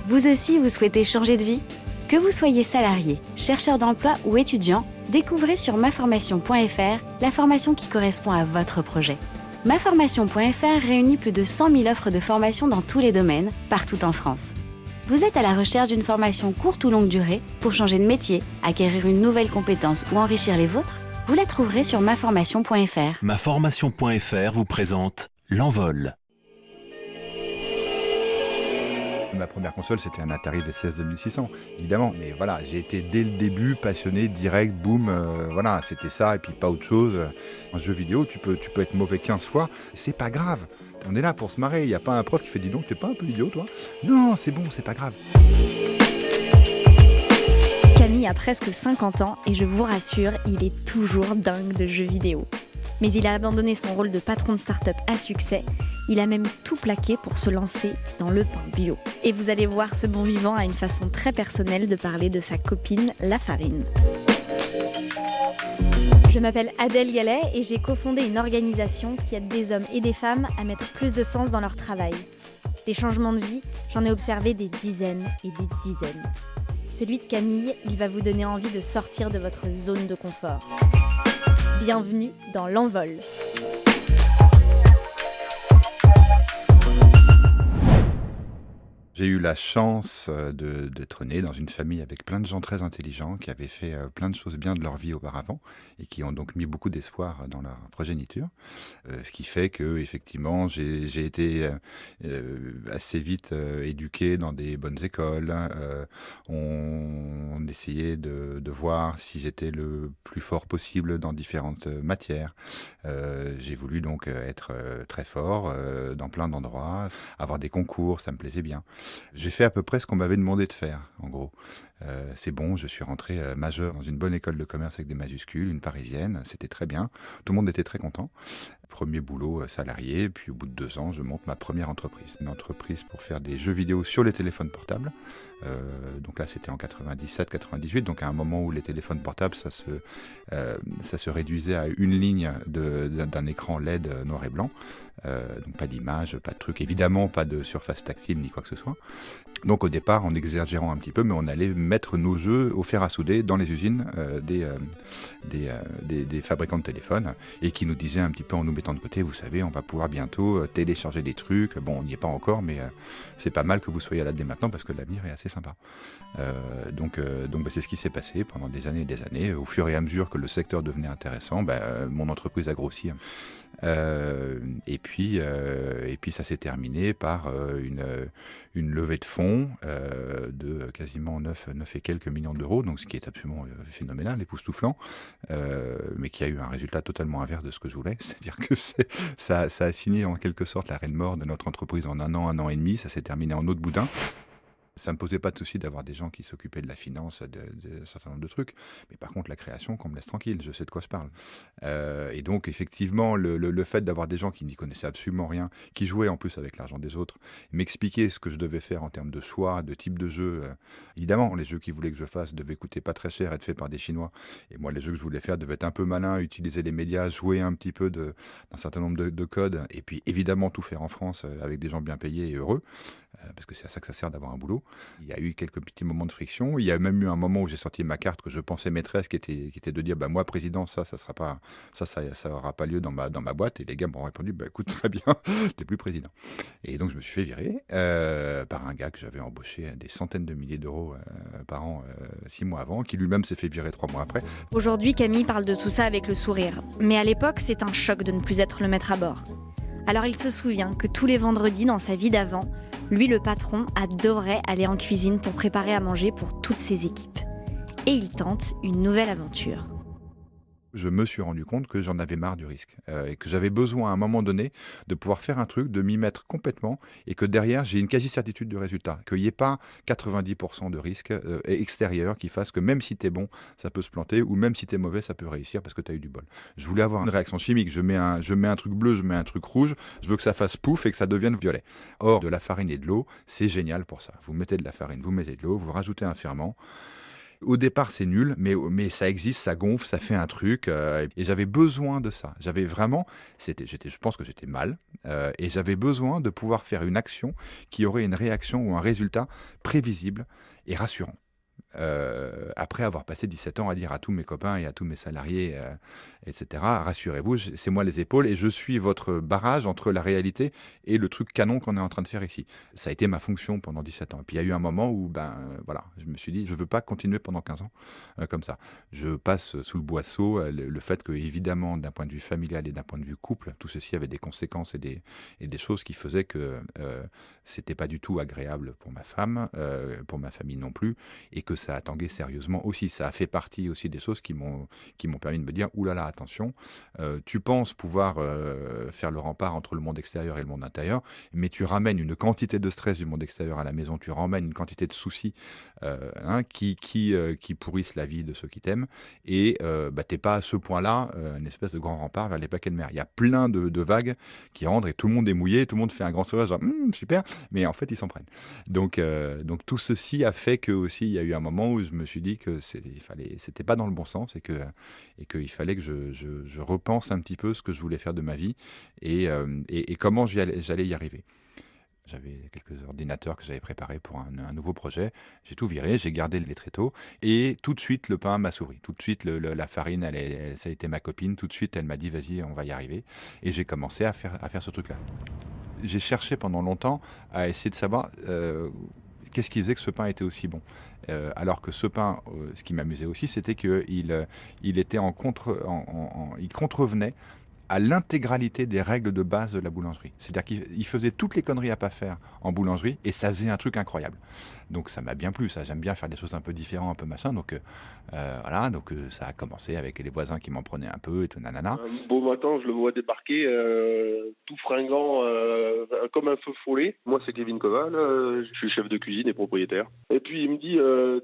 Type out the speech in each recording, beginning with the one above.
Vous aussi, vous souhaitez changer de vie ? Que vous soyez salarié, chercheur d'emploi ou étudiant, découvrez sur maformation.fr la formation qui correspond à votre projet. Maformation.fr réunit plus de 100 000 offres de formation dans tous les domaines, partout en France. Vous êtes à la recherche d'une formation courte ou longue durée pour changer de métier, acquérir une nouvelle compétence ou enrichir les vôtres ? Vous la trouverez sur maformation.fr. Maformation.fr vous présente L'Envol. Ma première console, c'était un Atari VCS 2600, évidemment. Mais voilà, j'ai été dès le début passionné, direct, boum, voilà, c'était ça, et puis pas autre chose. En jeu vidéo, tu peux être mauvais 15 fois, c'est pas grave. On est là pour se marrer, il n'y a pas un prof qui fait « Dis donc, t'es pas un peu idiot, toi ?» Non, c'est bon, c'est pas grave. Camille a presque 50 ans et je vous rassure, il est toujours dingue de jeux vidéo. Mais il a abandonné son rôle de patron de start-up à succès. Il a même tout plaqué pour se lancer dans le pain bio. Et vous allez voir, ce bon vivant a une façon très personnelle de parler de sa copine, la farine. Je m'appelle Adèle Gallet et j'ai cofondé une organisation qui aide des hommes et des femmes à mettre plus de sens dans leur travail. Des changements de vie, j'en ai observé des dizaines et des dizaines. Celui de Camille, il va vous donner envie de sortir de votre zone de confort. Bienvenue dans L'Envol. J'ai eu la chance d'être né dans une famille avec plein de gens très intelligents qui avaient fait plein de choses bien de leur vie auparavant et qui ont donc mis beaucoup d'espoir dans leur progéniture. Ce qui fait que effectivement j'ai été assez vite éduqué dans des bonnes écoles. On essayait de voir si j'étais le plus fort possible dans différentes matières. J'ai voulu donc être très fort dans plein d'endroits, avoir des concours, ça me plaisait bien. J'ai fait à peu près ce qu'on m'avait demandé de faire, en gros. C'est bon, je suis rentré majeur dans une bonne école de commerce avec des majuscules, une parisienne, c'était très bien. Tout le monde était très content. Premier boulot salarié, puis au bout de 2 ans, je monte ma première entreprise. Une entreprise pour faire des jeux vidéo sur les téléphones portables. Donc là, c'était en 97-98, donc à un moment où les téléphones portables, ça se réduisait à une ligne d'un écran LED noir et blanc. Donc pas d'image, pas de truc, évidemment pas de surface tactile ni quoi que ce soit. Donc au départ, en exagérant un petit peu, mais on allait mettre nos jeux au fer à souder dans les usines des fabricants de téléphones et qui nous disaient un petit peu en nous mettant de côté, vous savez, on va pouvoir bientôt télécharger des trucs. Bon, on n'y est pas encore, mais c'est pas mal que vous soyez là dès maintenant parce que l'avenir est assez sympa. Donc c'est ce qui s'est passé pendant des années et des années. Au fur et à mesure que le secteur devenait intéressant, mon entreprise a grossi. Et puis ça s'est terminé par une levée de fonds de quasiment 9 et quelques millions d'euros, donc ce qui est absolument phénoménal, époustouflant, mais qui a eu un résultat totalement inverse de ce que je voulais. C'est-à-dire que ça a signé en quelque sorte l'arrêt de mort de notre entreprise en un an et demi. Ça s'est terminé en eau de boudin. Ça ne me posait pas de souci d'avoir des gens qui s'occupaient de la finance, d'un certain nombre de trucs. Mais par contre, la création, qu'on me laisse tranquille, je sais de quoi je parle. Et donc, effectivement, le fait d'avoir des gens qui n'y connaissaient absolument rien, qui jouaient en plus avec l'argent des autres, m'expliquer ce que je devais faire en termes de choix, de type de jeu. Évidemment, les jeux qu'ils voulaient que je fasse devaient coûter pas très cher, être faits par des Chinois. Et moi, les jeux que je voulais faire devaient être un peu malins, utiliser les médias, jouer un petit peu d'un certain nombre de codes. Et puis, évidemment, tout faire en France avec des gens bien payés et heureux. Parce que c'est à ça que ça sert d'avoir un boulot. Il y a eu quelques petits moments de friction. Il y a même eu un moment où j'ai sorti ma carte que je pensais maîtresse, qui était de dire moi président, ça aura pas lieu dans ma boîte. Et les gars m'ont répondu écoute, très bien, t'es plus président. Et donc je me suis fait virer par un gars que j'avais embauché à des centaines de milliers d'euros par an 6 mois avant, qui lui-même s'est fait virer 3 mois après. Aujourd'hui, Camille parle de tout ça avec le sourire. Mais à l'époque, c'est un choc de ne plus être le maître à bord. Alors il se souvient que tous les vendredis dans sa vie d'avant, lui, le patron, adorait aller en cuisine pour préparer à manger pour toutes ses équipes. Et il tente une nouvelle aventure. Je me suis rendu compte que j'en avais marre du risque et que j'avais besoin à un moment donné de pouvoir faire un truc, de m'y mettre complètement et que derrière j'ai une quasi-certitude de résultat, qu'il n'y ait pas 90% de risque extérieur qui fasse que même si t'es bon, ça peut se planter ou même si t'es mauvais, ça peut réussir parce que t'as eu du bol. Je voulais avoir une réaction chimique, je mets un truc bleu, je mets un truc rouge, je veux que ça fasse pouf et que ça devienne violet. Or, de la farine et de l'eau, c'est génial pour ça. Vous mettez de la farine, vous mettez de l'eau, vous rajoutez un ferment. Au départ, c'est nul, mais ça existe, ça gonfle, ça fait un truc. Et j'avais besoin de ça. J'avais vraiment, je pense que j'étais mal, et j'avais besoin de pouvoir faire une action qui aurait une réaction ou un résultat prévisible et rassurant. Après avoir passé 17 ans à dire à tous mes copains et à tous mes salariés, etc., rassurez-vous, c'est moi les épaules et je suis votre barrage entre la réalité et le truc canon qu'on est en train de faire ici. Ça a été ma fonction pendant 17 ans. Et puis il y a eu un moment où voilà, je me suis dit, je ne veux pas continuer pendant 15 ans comme ça. Je passe sous le boisseau le fait que, évidemment, d'un point de vue familial et d'un point de vue couple, tout ceci avait des conséquences et des choses qui faisaient que c'était pas du tout agréable pour ma femme, pour ma famille non plus, et que ça a tangué sérieusement aussi. Ça a fait partie aussi des choses qui m'ont permis de me dire, oulala, attention, tu penses pouvoir faire le rempart entre le monde extérieur et le monde intérieur, mais tu ramènes une quantité de stress du monde extérieur à la maison, tu ramènes une quantité de soucis qui pourrissent la vie de ceux qui t'aiment, et t'es pas à ce point-là une espèce de grand rempart vers les paquets de mer. Il y a plein de vagues qui rentrent et tout le monde est mouillé, tout le monde fait un grand sourire, genre super, mais en fait ils s'en prennent. Donc tout ceci a fait que aussi il y a eu un moment où je me suis dit que c'était pas dans le bon sens et qu'il fallait que je repense un petit peu ce que je voulais faire de ma vie et comment j'allais y arriver. J'avais quelques ordinateurs que j'avais préparés pour un nouveau projet. J'ai tout viré, j'ai gardé les tréteaux et tout de suite le pain m'a souri. Tout de suite la farine, ça a été ma copine. Tout de suite elle m'a dit vas-y, on va y arriver. Et j'ai commencé à faire ce truc-là. J'ai cherché pendant longtemps à essayer de savoir qu'est-ce qui faisait que ce pain était aussi bon. Alors que ce pain, ce qui m'amusait aussi, c'était qu'il était il contrevenait à l'intégralité des règles de base de la boulangerie. C'est-à-dire qu'il faisait toutes les conneries à pas faire en boulangerie et ça faisait un truc incroyable. Donc ça m'a bien plu, ça. J'aime bien faire des choses un peu différentes, un peu machin. Donc voilà, donc ça a commencé avec les voisins qui m'en prenaient un peu et tout nanana. Un beau matin, je le vois débarquer, tout fringant, comme un feu follet. Moi, c'est Kevin Koval, je suis chef de cuisine et propriétaire. Et puis il me dit,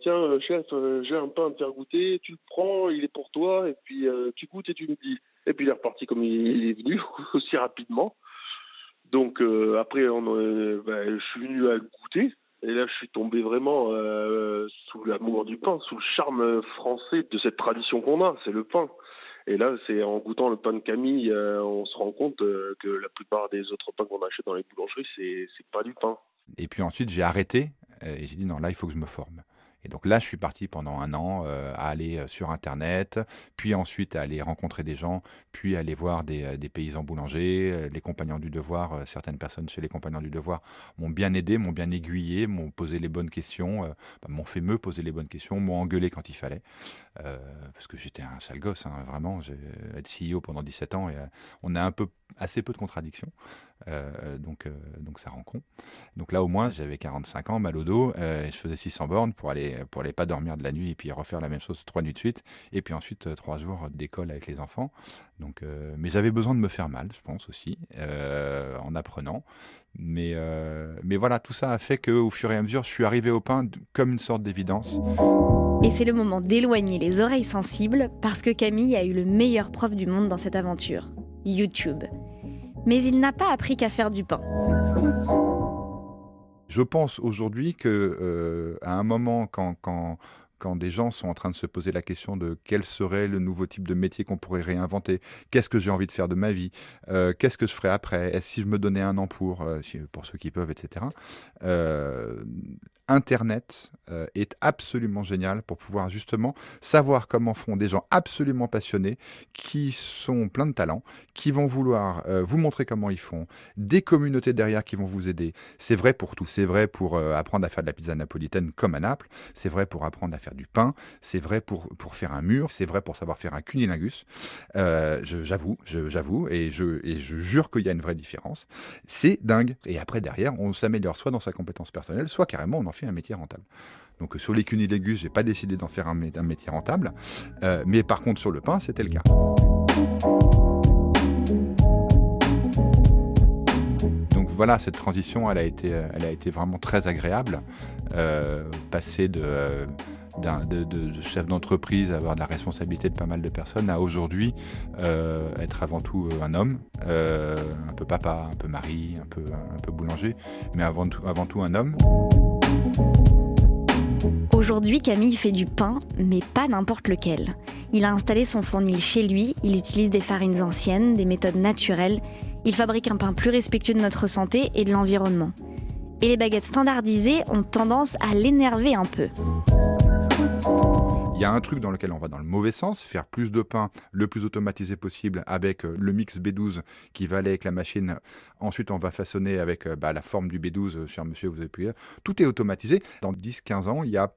tiens chef, j'ai un pain à te faire goûter, tu le prends, il est pour toi, et puis tu goûtes et tu me dis. Et puis il est reparti comme il est venu, aussi rapidement. Donc après, je suis venu à le goûter. Et là, je suis tombé vraiment sous l'amour du pain, sous le charme français de cette tradition qu'on a, c'est le pain. Et là, c'est en goûtant le pain de Camille, on se rend compte que la plupart des autres pains qu'on achète dans les boulangeries, c'est pas du pain. Et puis ensuite, j'ai arrêté et j'ai dit non, là, il faut que je me forme. Et donc là, je suis parti pendant 1 an à aller sur Internet, puis ensuite à aller rencontrer des gens, puis aller voir des paysans boulangers, les compagnons du devoir. Certaines personnes chez les compagnons du devoir m'ont bien aidé, m'ont bien aiguillé, m'ont posé les bonnes questions, m'ont fait me poser les bonnes questions, m'ont engueulé quand il fallait. Parce que j'étais un sale gosse, vraiment. Être CEO pendant 17 ans, et, on a assez peu de contradictions. Donc ça rend con. Donc là au moins j'avais 45 ans, mal au dos, et je faisais 600 bornes pour aller pas dormir de la nuit et puis refaire la même chose 3 nuits de suite, et puis ensuite 3 jours d'école avec les enfants. Donc, mais j'avais besoin de me faire mal, je pense aussi, en apprenant. Mais voilà, tout ça a fait qu'au fur et à mesure, je suis arrivé au pain comme une sorte d'évidence. Et c'est le moment d'éloigner les oreilles sensibles parce que Camille a eu le meilleur prof du monde dans cette aventure, YouTube. Mais il n'a pas appris qu'à faire du pain. Je pense aujourd'hui que à un moment, quand des gens sont en train de se poser la question de quel serait le nouveau type de métier qu'on pourrait réinventer, qu'est-ce que j'ai envie de faire de ma vie, qu'est-ce que je ferais après, est-ce si je me donnais un an pour ceux qui peuvent, etc. Internet est absolument génial pour pouvoir justement savoir comment font des gens absolument passionnés, qui sont pleins de talent, qui vont vouloir vous montrer comment ils font, des communautés derrière qui vont vous aider. C'est vrai pour tout. C'est vrai pour apprendre à faire de la pizza napolitaine comme à Naples, c'est vrai pour apprendre à faire du pain, c'est vrai pour faire un mur, c'est vrai pour savoir faire un cunilingus. J'avoue, et je jure qu'il y a une vraie différence. C'est dingue. Et après, derrière, on s'améliore soit dans sa compétence personnelle, soit carrément on en fait un métier rentable. Donc sur les cunilingus, j'ai pas décidé d'en faire un métier rentable, mais par contre sur le pain, c'était le cas. Donc voilà, cette transition, elle a été vraiment très agréable. Passer de chef d'entreprise à avoir de la responsabilité de pas mal de personnes à aujourd'hui être avant tout un homme, un peu papa, un peu mari, un peu boulanger, mais avant tout un homme. Aujourd'hui, Camille fait du pain, mais pas n'importe lequel. Il a installé son fournil chez lui, il utilise des farines anciennes, des méthodes naturelles. Il fabrique un pain plus respectueux de notre santé et de l'environnement. Et les baguettes standardisées ont tendance à l'énerver un peu. Il y a un truc dans lequel on va dans le mauvais sens, faire plus de pain le plus automatisé possible avec le mix B12 qui va aller avec la machine. Ensuite, on va façonner avec la forme du B12, cher monsieur, vous avez pu dire. Tout est automatisé. Dans 10-15 ans, il y a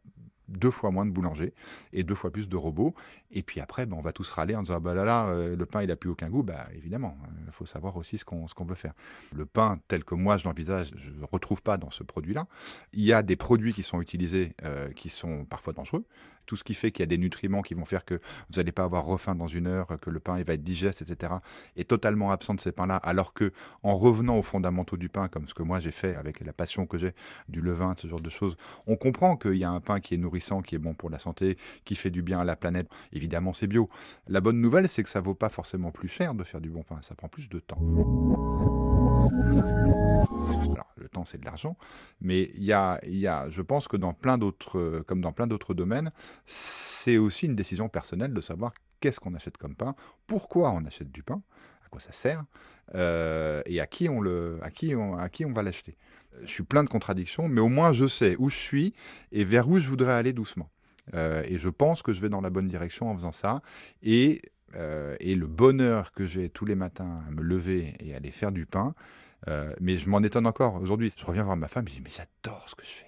2 fois moins de boulangers et 2 fois plus de robots. Et puis après, on va tous râler en disant le pain il n'a plus aucun goût. Évidemment, il faut savoir aussi ce qu'on veut faire. Le pain tel que moi je l'envisage, je ne le retrouve pas dans ce produit-là. Il y a des produits qui sont utilisés qui sont parfois dangereux. Tout ce qui fait qu'il y a des nutriments qui vont faire que vous n'allez pas avoir refaim dans 1 heure, que le pain il va être digeste, etc. est totalement absent de ces pains-là, alors que en revenant aux fondamentaux du pain, comme ce que moi j'ai fait avec la passion que j'ai du levain, ce genre de choses, on comprend qu'il y a un pain qui est nourrissant, qui est bon pour la santé, qui fait du bien à la planète. Évidemment, c'est bio. La bonne nouvelle, c'est que ça ne vaut pas forcément plus cher de faire du bon pain, ça prend plus de temps. Alors, le temps, c'est de l'argent, mais je pense que comme dans plein d'autres domaines, c'est aussi une décision personnelle de savoir qu'est-ce qu'on achète comme pain, pourquoi on achète du pain, à quoi ça sert, et à qui on va l'acheter. Je suis plein de contradictions, mais au moins je sais où je suis et vers où je voudrais aller doucement. Et je pense que je vais dans la bonne direction en faisant ça. Et le bonheur que j'ai tous les matins à me lever et aller faire du pain, mais je m'en étonne encore aujourd'hui. Je reviens voir ma femme et je dis mais j'adore ce que je fais,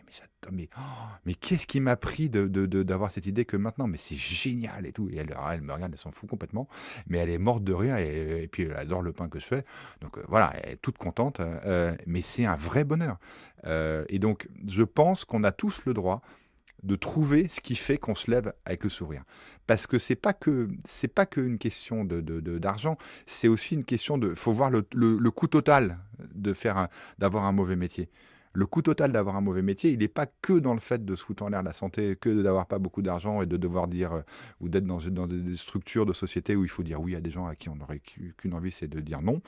mais qu'est-ce qui m'a pris d'avoir cette idée que maintenant, mais c'est génial et tout. Et elle me regarde, elle s'en fout complètement, mais elle est morte de rire et puis elle adore le pain que je fais. Donc voilà, elle est toute contente, mais c'est un vrai bonheur. Et donc je pense qu'on a tous le droit de trouver ce qui fait qu'on se lève avec le sourire. Parce que c'est pas que une question d'argent, c'est aussi une question faut voir le coût total d'avoir un mauvais métier. Le coût total d'avoir un mauvais métier, il n'est pas que dans le fait de se foutre en l'air la santé, que d'avoir pas beaucoup d'argent et de devoir dire, ou d'être dans des structures de société où il faut dire oui à des gens à qui on n'aurait qu'une envie, c'est de dire non.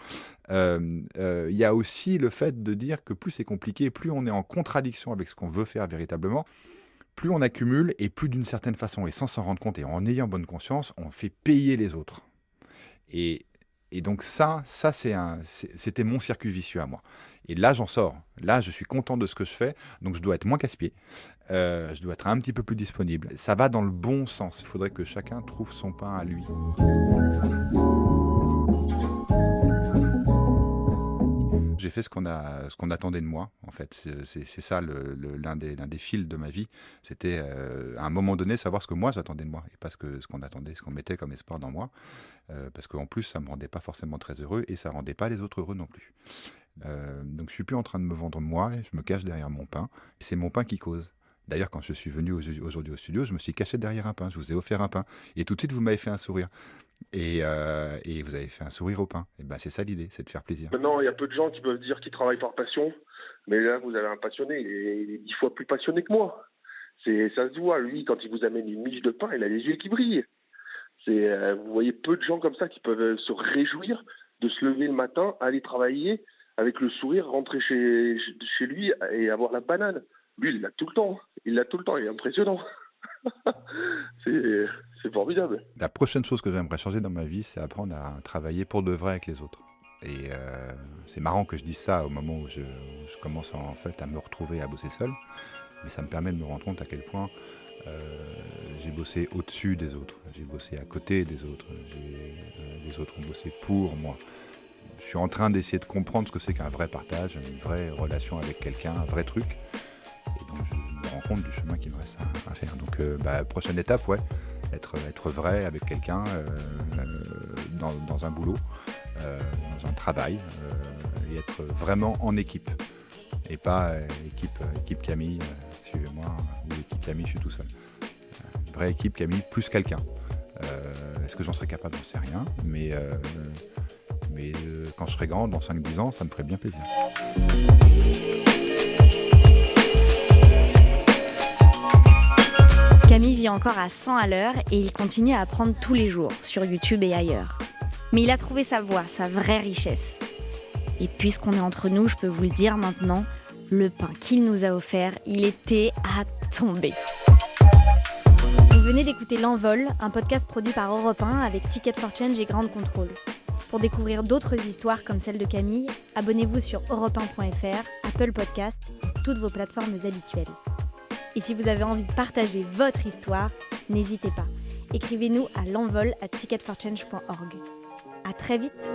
Il y a aussi le fait de dire que plus c'est compliqué, plus on est en contradiction avec ce qu'on veut faire véritablement, plus on accumule et plus d'une certaine façon, et sans s'en rendre compte et en ayant bonne conscience, on fait payer les autres. Et donc ça c'était mon circuit vicieux à moi. Et là, j'en sors. Là, je suis content de ce que je fais, donc je dois être moins casse-pied. Je dois être un petit peu plus disponible. Ça va dans le bon sens. Il faudrait que chacun trouve son pain à lui. J'ai fait ce qu'on attendait de moi, en fait. C'est ça l'un des fils de ma vie. C'était à un moment donné savoir ce que moi j'attendais de moi et pas ce qu'on attendait, ce qu'on mettait comme espoir dans moi. Parce qu'en plus, ça me rendait pas forcément très heureux et ça rendait pas les autres heureux non plus. Donc je suis plus en train de me vendre moi, et je me cache derrière mon pain. C'est mon pain qui cause. D'ailleurs, quand je suis venu aujourd'hui au studio, je me suis caché derrière un pain. Je vous ai offert un pain. Et tout de suite, vous m'avez fait un sourire. Et vous avez fait un sourire au pain. Et c'est ça l'idée, c'est de faire plaisir. Maintenant, il y a peu de gens qui peuvent dire qu'ils travaillent par passion. Mais là, vous avez un passionné. Il est 10 fois plus passionné que moi. Ça se voit. Lui, quand il vous amène une miche de pain, il a les yeux qui brillent. Vous voyez peu de gens comme ça qui peuvent se réjouir de se lever le matin, aller travailler avec le sourire, rentrer chez lui et avoir la banane. Lui, il l'a tout le temps. Il est impressionnant. C'est formidable. La prochaine chose que j'aimerais changer dans ma vie, c'est apprendre à travailler pour de vrai avec les autres. Et c'est marrant que je dise ça au moment où je commence en fait à me retrouver à bosser seul. Mais ça me permet de me rendre compte à quel point j'ai bossé au-dessus des autres. J'ai bossé à côté des autres. Les autres ont bossé pour moi. Je suis en train d'essayer de comprendre ce que c'est qu'un vrai partage, une vraie relation avec quelqu'un, un vrai truc. Et donc je me rends compte du chemin qu'il me reste à faire. Donc prochaine étape, être vrai avec quelqu'un dans un boulot, dans un travail, et être vraiment en équipe. Et pas équipe Camille, suivez-moi, ou équipe Camille, je suis tout seul. Vraie équipe Camille plus quelqu'un. Est-ce que j'en serais capable? J'en sais rien, mais quand je serai grand, dans 5-10 ans, ça me ferait bien plaisir. Camille vit encore à 100 à l'heure et il continue à apprendre tous les jours, sur YouTube et ailleurs. Mais il a trouvé sa voie, sa vraie richesse. Et puisqu'on est entre nous, je peux vous le dire maintenant, le pain qu'il nous a offert, il était à tomber. venez d'écouter L'Envol, un podcast produit par Europe 1 avec Ticket for Change et Grande Contrôle. Pour découvrir d'autres histoires comme celle de Camille, abonnez-vous sur europe1.fr, Apple Podcasts et toutes vos plateformes habituelles. Et si vous avez envie de partager votre histoire, n'hésitez pas. Écrivez-nous à l'envol@ticketforchange.org. À très vite!